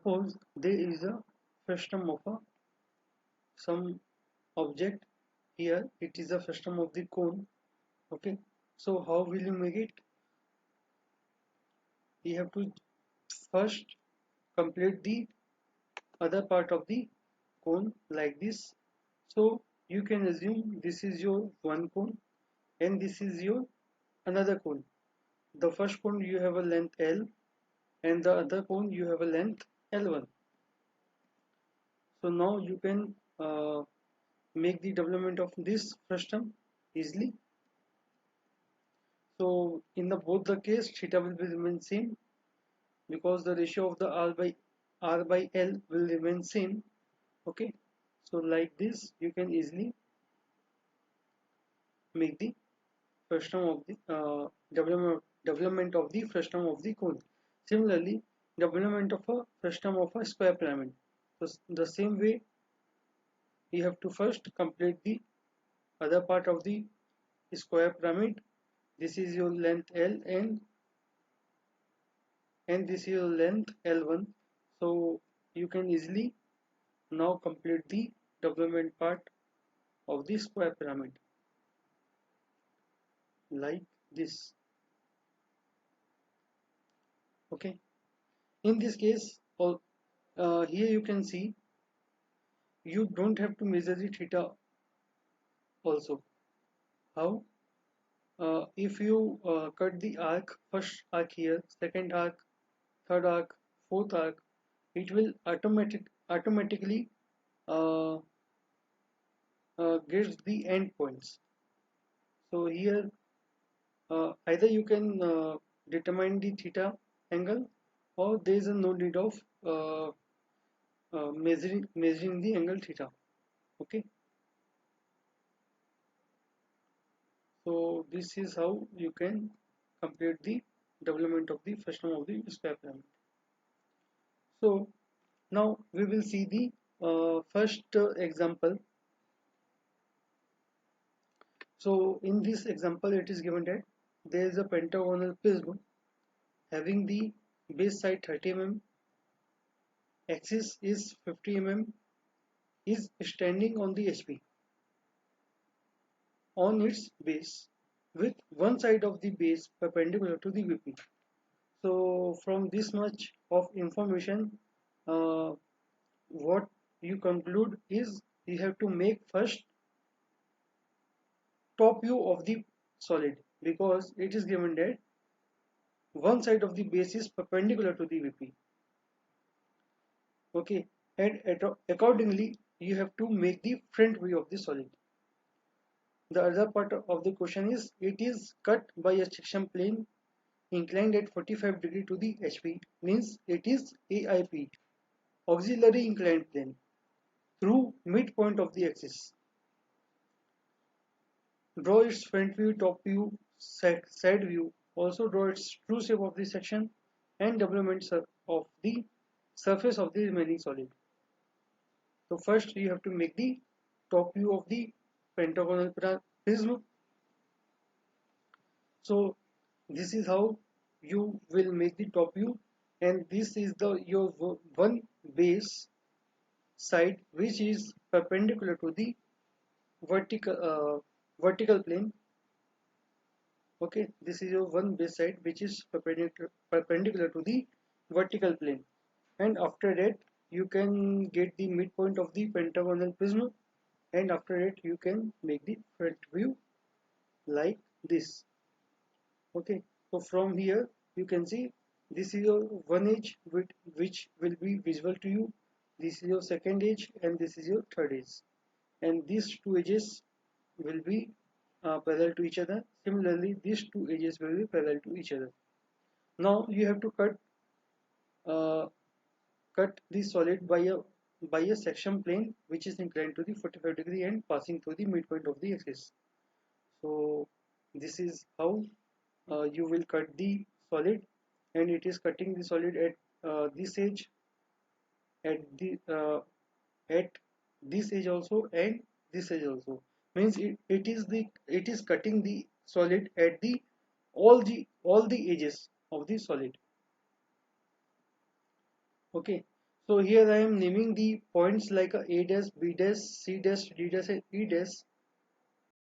Suppose there is a frustum of some object. Here it is a frustum of the cone. Okay, so how will you make it? You have to first complete the other part of the cone like this. So you can assume this is your one cone and this is your another cone. The first cone you have a length L and the other cone you have a length L1. So now you can make the development of this frustum easily. So in the both the case theta will be remain same because the ratio of the R by L will remain same. Okay, so like this you can easily make the frustum of the development of the frustum of the cone. Similarly, development of a frustum of a square pyramid. So the same way you have to first complete the other part of the square pyramid. This is your length L and this is your length L1. So you can easily now complete the development part of the square pyramid like this. Okay, in this case here you can see you don't have to measure the theta also. How? If you cut the arc, first arc here, second arc, third arc, fourth arc, it will automatically uh, gives the end points. So here either you can determine the theta angle or there is no need of measuring the angle theta. Okay, so this is how you can complete the development of the frustum of the square pyramid. So now we will see the first example. So in this example it is given that there is a pentagonal prism having the base side 30 mm, axis is 50 mm, is standing on the HP on its base with one side of the base perpendicular to the VP. So from this much of information, what you conclude is you have to make first top view of the solid because it is given that one side of the base is perpendicular to the VP. Okay, and accordingly you have to make the front view of the solid. The other part of the question is it is cut by a section plane inclined at 45 degree to the HP, means it is AIP, auxiliary inclined plane, through midpoint of the axis. Draw its front view, top view, side view. Also draw its true shape of the section and development of the surface of the remaining solid. So first you have to make the top view of the pentagonal prism. So this is how you will make the top view, and this is the your one base side which is perpendicular to the vertical vertical plane. Okay, this is your one base side which is perpendicular to the vertical plane, and after that you can get the midpoint of the pentagonal prism, and after that you can make the front view like this. Okay, so from here you can see this is your one edge which will be visible to you, this is your second edge, and this is your third edge, and these two edges will be parallel to each other. Similarly, these two edges will be parallel to each other. Now you have to uh, cut the solid by a section plane which is inclined to the 45 degree and passing through the midpoint of the axis. So this is how you will cut the solid, and it is cutting the solid at this edge, at the at this edge also, and this edge also, means it is cutting the solid at the all the edges of the solid. Okay, So here I am naming the points like a dash, b dash, c dash, d dash, and e dash.